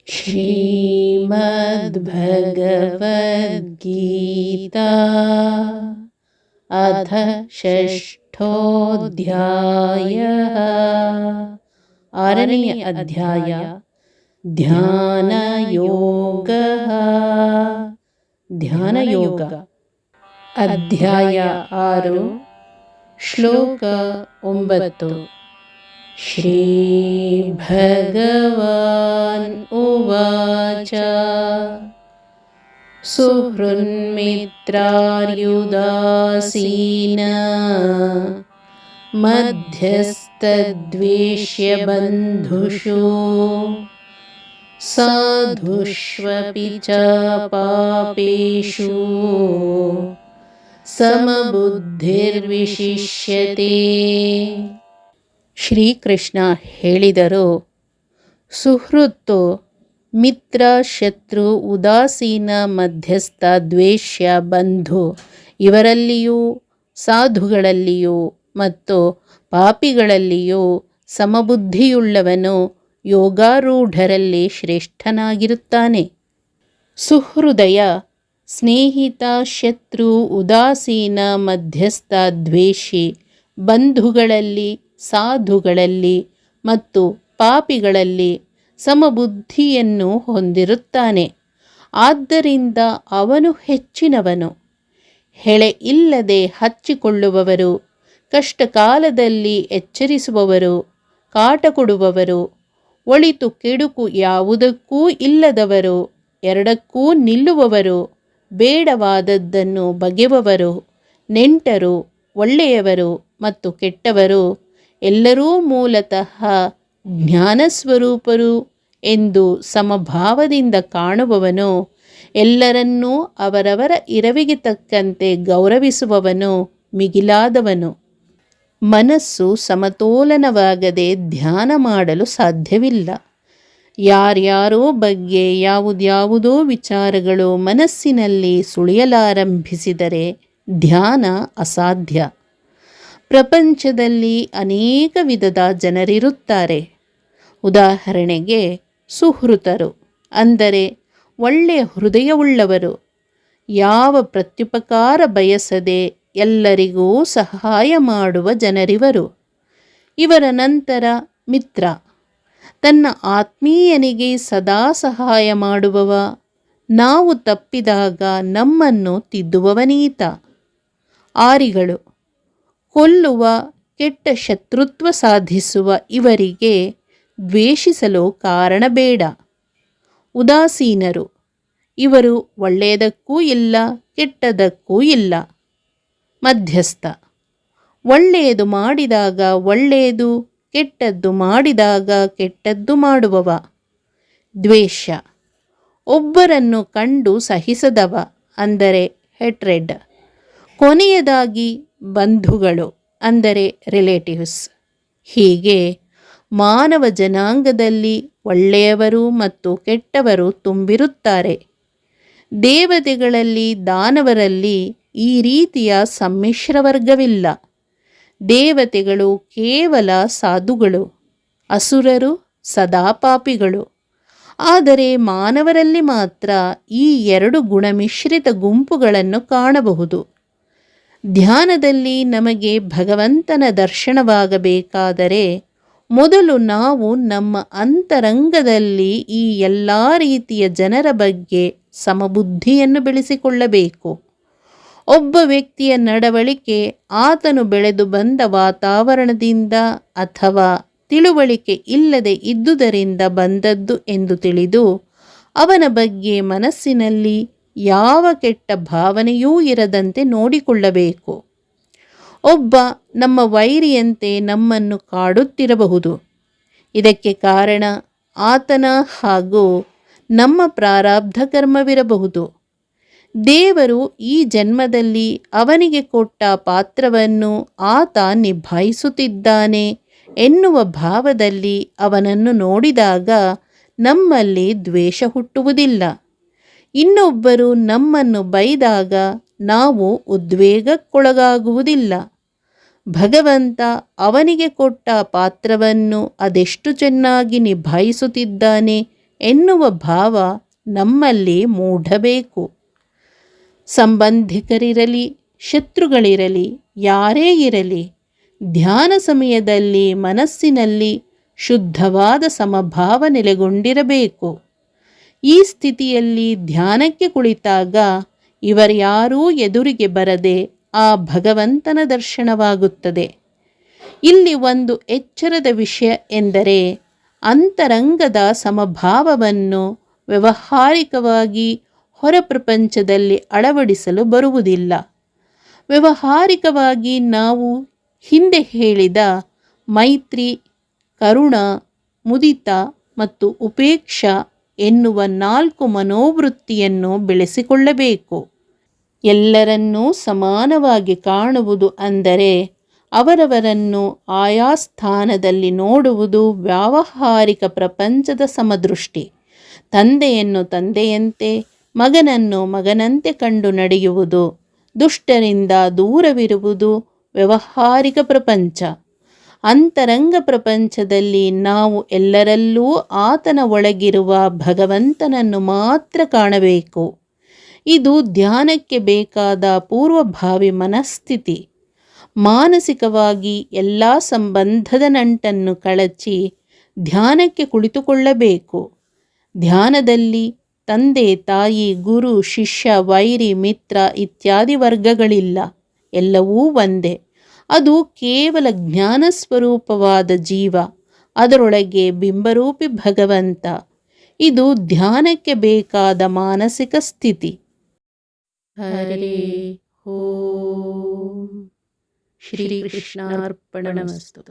ಶ್ರೀಮದ್ಭಗವದ್ಗೀತಾ ಅಥ ಷಷ್ಠೋಧ್ಯಾಯಃ. ಆರನೆಯ ಅಧ್ಯಾಯ ಧ್ಯಾನಯೋಗಃ. ಧ್ಯಾನಯೋಗ. ಅಧ್ಯಾಯ 6, ಶ್ಲೋಕ 9. ಶ್ರೀ ಭಗವಾನ್ ಉವಾಚ ಸುಹೃನ್ಮಿತ್ರಾರ್ಯುದಾಸೀನ ಮಧ್ಯಸ್ಥದ್ವೇಷ್ಯ ಬಂಧುಷು ಸಾಧುಷ್ವಪಿ ಚ ಪಾಪೇಷು ಸಮಬುದ್ಧಿರ್ವಿಶಿಷ್ಯತೆ. ಶ್ರೀಕೃಷ್ಣ ಹೇಳಿದರು, ಸುಹೃತ್ತು, ಮಿತ್ರ, ಶತ್ರು, ಉದಾಸೀನ, ಮಧ್ಯಸ್ಥ, ದ್ವೇಷ್ಯ, ಬಂಧು ಇವರಲ್ಲಿಯೂ ಸಾಧುಗಳಲ್ಲಿಯೂ ಮತ್ತು ಪಾಪಿಗಳಲ್ಲಿಯೂ ಸಮಬುದ್ಧಿಯುಳ್ಳವನು ಯೋಗಾರೂಢರಲ್ಲಿ ಶ್ರೇಷ್ಠನಾಗಿರುತ್ತಾನೆ. ಸುಹೃದಯ, ಸ್ನೇಹಿತ, ಶತ್ರು, ಉದಾಸೀನ, ಮಧ್ಯಸ್ಥ, ದ್ವೇಷಿ, ಬಂಧುಗಳಲ್ಲಿ, ಸಾಧುಗಳಲ್ಲಿ ಮತ್ತು ಪಾಪಿಗಳಲ್ಲಿ ಸಮಬುದ್ಧಿಯನ್ನು ಹೊಂದಿರುತ್ತಾನೆ. ಆದ್ದರಿಂದ ಅವನು ಹೆಚ್ಚಿನವನು. ಹೆಳೆ ಇಲ್ಲದೆ ಹಚ್ಚಿಕೊಳ್ಳುವವರು, ಕಷ್ಟಕಾಲದಲ್ಲಿ ಎಚ್ಚರಿಸುವವರು, ಕಾಟ ಕೊಡುವವರು, ಒಳಿತು ಕೆಡುಕು ಯಾವುದಕ್ಕೂ ಇಲ್ಲದವರು, ಎರಡಕ್ಕೂ ನಿಲ್ಲುವವರು, ಬೇಡವಾದದ್ದನ್ನು ಬಗೆಯುವವರು, ನೆಂಟರು, ಒಳ್ಳೆಯವರು ಮತ್ತು ಕೆಟ್ಟವರು ಎಲ್ಲರೂ ಮೂಲತಃ ಜ್ಞಾನಸ್ವರೂಪರು ಎಂದು ಸಮಭಾವದಿಂದ ಕಾಣುವವನು, ಎಲ್ಲರನ್ನೂ ಅವರವರ ಇರವಿಗೆ ತಕ್ಕಂತೆ ಗೌರವಿಸುವವನು ಮಿಗಿಲಾದವನು. ಮನಸ್ಸು ಸಮತೋಲನವಾಗದೆ ಧ್ಯಾನ ಮಾಡಲು ಸಾಧ್ಯವಿಲ್ಲ. ಯಾರ್ಯಾರೋ ಬಗ್ಗೆ ಯಾವುದ್ಯಾವುದೋ ವಿಚಾರಗಳು ಮನಸ್ಸಿನಲ್ಲಿ ಸುಳಿಯಲಾರಂಭಿಸಿದರೆ ಧ್ಯಾನ ಅಸಾಧ್ಯ. ಪ್ರಪಂಚದಲ್ಲಿ ಅನೇಕ ವಿಧದ ಜನರಿರುತ್ತಾರೆ. ಉದಾಹರಣೆಗೆ ಸುಹೃತರು ಅಂದರೆ ಒಳ್ಳೆಯ ಹೃದಯವುಳ್ಳವರು, ಯಾವ ಪ್ರತ್ಯುಪಕಾರ ಬಯಸದೆ ಎಲ್ಲರಿಗೂ ಸಹಾಯ ಮಾಡುವ ಜನರಿವರು. ಇವರ ನಂತರ ಮಿತ್ರ, ತನ್ನ ಆತ್ಮೀಯನಿಗೆ ಸದಾ ಸಹಾಯ ಮಾಡುವವ, ನಾವು ತಪ್ಪಿದಾಗ ನಮ್ಮನ್ನು ತಿದ್ದುವವನೀತ. ಆರಿಗಳು, ಕೊಲ್ಲುವ, ಕೆಟ್ಟ ಶತ್ರುತ್ವ ಸಾಧಿಸುವ ಇವರಿಗೆ ದ್ವೇಷಿಸಲು ಕಾರಣ ಬೇಡ. ಉದಾಸೀನರು, ಇವರು ಒಳ್ಳೆಯದಕ್ಕೂ ಇಲ್ಲ, ಕೆಟ್ಟದಕ್ಕೂ ಇಲ್ಲ. ಮಧ್ಯಸ್ಥ, ಒಳ್ಳೆಯದು ಮಾಡಿದಾಗ ಒಳ್ಳೆಯದು, ಕೆಟ್ಟದ್ದು ಮಾಡಿದಾಗ ಕೆಟ್ಟದ್ದು ಮಾಡುವವ. ದ್ವೇಷ, ಒಬ್ಬರನ್ನು ಕಂಡು ಸಹಿಸದವ ಅಂದರೆ ಹೆಟ್ರೆಡ್. ಕೊನೆಯದಾಗಿ ಬಂಧುಗಳು ಅಂದರೆ ರಿಲೇಟಿವ್ಸ್. ಹೀಗೆ ಮಾನವ ಜನಾಂಗದಲ್ಲಿ ಒಳ್ಳೆಯವರು ಮತ್ತು ಕೆಟ್ಟವರು ತುಂಬಿರುತ್ತಾರೆ. ದೇವತೆಗಳಲ್ಲಿ, ದಾನವರಲ್ಲಿ ಈ ರೀತಿಯ ಸಮ್ಮಿಶ್ರ ವರ್ಗವಿಲ್ಲ. ದೇವತೆಗಳು ಕೇವಲ ಸಾಧುಗಳು, ಅಸುರರು ಸದಾ ಪಾಪಿಗಳು. ಆದರೆ ಮಾನವರಲ್ಲಿ ಮಾತ್ರ ಈ ಎರಡು ಗುಣಮಿಶ್ರಿತ ಗುಂಪುಗಳನ್ನು ಕಾಣಬಹುದು. ಧ್ಯಾನದಲ್ಲಿ ನಮಗೆ ಭಗವಂತನ ದರ್ಶನವಾಗಬೇಕಾದರೆ ಮೊದಲು ನಾವು ನಮ್ಮ ಅಂತರಂಗದಲ್ಲಿ ಈ ಎಲ್ಲ ರೀತಿಯ ಜನರ ಬಗ್ಗೆ ಸಮಬುದ್ಧಿಯನ್ನು ಬೆಳೆಸಿಕೊಳ್ಳಬೇಕು. ಒಬ್ಬ ವ್ಯಕ್ತಿಯ ನಡವಳಿಕೆ ಆತನು ಬೆಳೆದು ಬಂದ ವಾತಾವರಣದಿಂದ ಅಥವಾ ತಿಳುವಳಿಕೆ ಇಲ್ಲದೆ ಇದ್ದುದರಿಂದ ಬಂದದ್ದು ಎಂದು ತಿಳಿದು ಅವನ ಬಗ್ಗೆ ಮನಸ್ಸಿನಲ್ಲಿ ಯಾವ ಕೆಟ್ಟ ಭಾವನೆಯೂ ಇರದಂತೆ ನೋಡಿಕೊಳ್ಳಬೇಕು. ಒಬ್ಬ ನಮ್ಮ ವೈರಿಯಂತೆ ನಮ್ಮನ್ನು ಕಾಡುತ್ತಿರಬಹುದು. ಇದಕ್ಕೆ ಕಾರಣ ಆತನ ಹಾಗೂ ನಮ್ಮ ಪ್ರಾರಬ್ಧ ಕರ್ಮವಿರಬಹುದು. ದೇವರು ಈ ಜನ್ಮದಲ್ಲಿ ಅವನಿಗೆ ಕೊಟ್ಟ ಪಾತ್ರವನ್ನು ಆತ ನಿಭಾಯಿಸುತ್ತಿದ್ದಾನೆ ಎನ್ನುವ ಭಾವದಲ್ಲಿ ಅವನನ್ನು ನೋಡಿದಾಗ ನಮ್ಮಲ್ಲಿ ದ್ವೇಷ ಹುಟ್ಟುವುದಿಲ್ಲ. ಇನ್ನೊಬ್ಬರು ನಮ್ಮನ್ನು ಬೈದಾಗ ನಾವು ಉದ್ವೇಗಕ್ಕೊಳಗಾಗುವುದಿಲ್ಲ. ಭಗವಂತ ಅವನಿಗೆ ಕೊಟ್ಟ ಪಾತ್ರವನ್ನು ಅದೆಷ್ಟು ಚೆನ್ನಾಗಿ ನಿಭಾಯಿಸುತ್ತಿದ್ದಾನೆ ಎನ್ನುವ ಭಾವ ನಮ್ಮಲ್ಲಿ ಮೂಡಬೇಕು. ಸಂಬಂಧಿಕರಿರಲಿ, ಶತ್ರುಗಳಿರಲಿ, ಯಾರೇ ಇರಲಿ, ಧ್ಯಾನ ಸಮಯದಲ್ಲಿ ಮನಸ್ಸಿನಲ್ಲಿ ಶುದ್ಧವಾದ ಸಮಭಾವ ನೆಲೆಗೊಂಡಿರಬೇಕು. ಈ ಸ್ಥಿತಿಯಲ್ಲಿ ಧ್ಯಾನಕ್ಕೆ ಕುಳಿತಾಗ ಇವರ್ಯಾರೂ ಎದುರಿಗೆ ಬರದೆ ಆ ಭಗವಂತನ ದರ್ಶನವಾಗುತ್ತದೆ. ಇಲ್ಲಿ ಒಂದು ಎಚ್ಚರದ ವಿಷಯ ಎಂದರೆ ಅಂತರಂಗದ ಸಮಭಾವವನ್ನು ವ್ಯಾವಹಾರಿಕವಾಗಿ ಹೊರ ಪ್ರಪಂಚದಲ್ಲಿ ಅಳವಡಿಸಲು ಬರುವುದಿಲ್ಲ. ವ್ಯಾವಹಾರಿಕವಾಗಿ ನಾವು ಹಿಂದೆ ಹೇಳಿದ ಮೈತ್ರಿ, ಕರುಣ, ಮುದಿತ ಮತ್ತು ಉಪೇಕ್ಷಾ ಎನ್ನುವ 4 ಮನೋವೃತ್ತಿಯನ್ನು ಬೆಳೆಸಿಕೊಳ್ಳಬೇಕು. ಎಲ್ಲರನ್ನೂ ಸಮಾನವಾಗಿ ಕಾಣುವುದು ಅಂದರೆ ಅವರವರನ್ನು ಆಯಾ ಸ್ಥಾನದಲ್ಲಿ ನೋಡುವುದು ವ್ಯಾವಹಾರಿಕ ಪ್ರಪಂಚದ ಸಮದೃಷ್ಟಿ. ತಂದೆಯನ್ನು ತಂದೆಯಂತೆ, ಮಗನನ್ನು ಮಗನಂತೆ ಕಂಡು ನಡೆಯುವುದು, ದುಷ್ಟರಿಂದ ದೂರವಿರುವುದು ವ್ಯಾವಹಾರಿಕ ಪ್ರಪಂಚ. ಅಂತರಂಗ ಪ್ರಪಂಚದಲ್ಲಿ ನಾವು ಎಲ್ಲರಲ್ಲೂ ಆತನ ಒಳಗಿರುವ ಭಗವಂತನನ್ನು ಮಾತ್ರ ಕಾಣಬೇಕು. ಇದು ಧ್ಯಾನಕ್ಕೆ ಬೇಕಾದ ಪೂರ್ವಭಾವಿ ಮನಸ್ಥಿತಿ. ಮಾನಸಿಕವಾಗಿ ಎಲ್ಲ ಸಂಬಂಧದ ನಂಟನ್ನು ಕಳಚಿ ಧ್ಯಾನಕ್ಕೆ ಕುಳಿತುಕೊಳ್ಳಬೇಕು. ಧ್ಯಾನದಲ್ಲಿ ತಂದೆ, ತಾಯಿ, ಗುರು, ಶಿಷ್ಯ, ವೈರಿ, ಮಿತ್ರ ಇತ್ಯಾದಿ ವರ್ಗಗಳಿಲ್ಲ. ಎಲ್ಲವೂ ಒಂದೇ. ಅದು ಕೇವಲ ಜ್ಞಾನ ಸ್ವರೂಪವಾದ ಜೀವ, ಅದರೊಳಗೆ ಬಿಂಬರೂಪಿ ಭಗವಂತ. ಇದು ಧ್ಯಾನಕ್ಕೆ ಬೇಕಾದ ಮಾನಸಿಕ ಸ್ಥಿತಿ. ಹರೇ ಓಂ. ಶ್ರೀ ಕೃಷ್ಣಾರ್ಪಣಮಸ್ತು.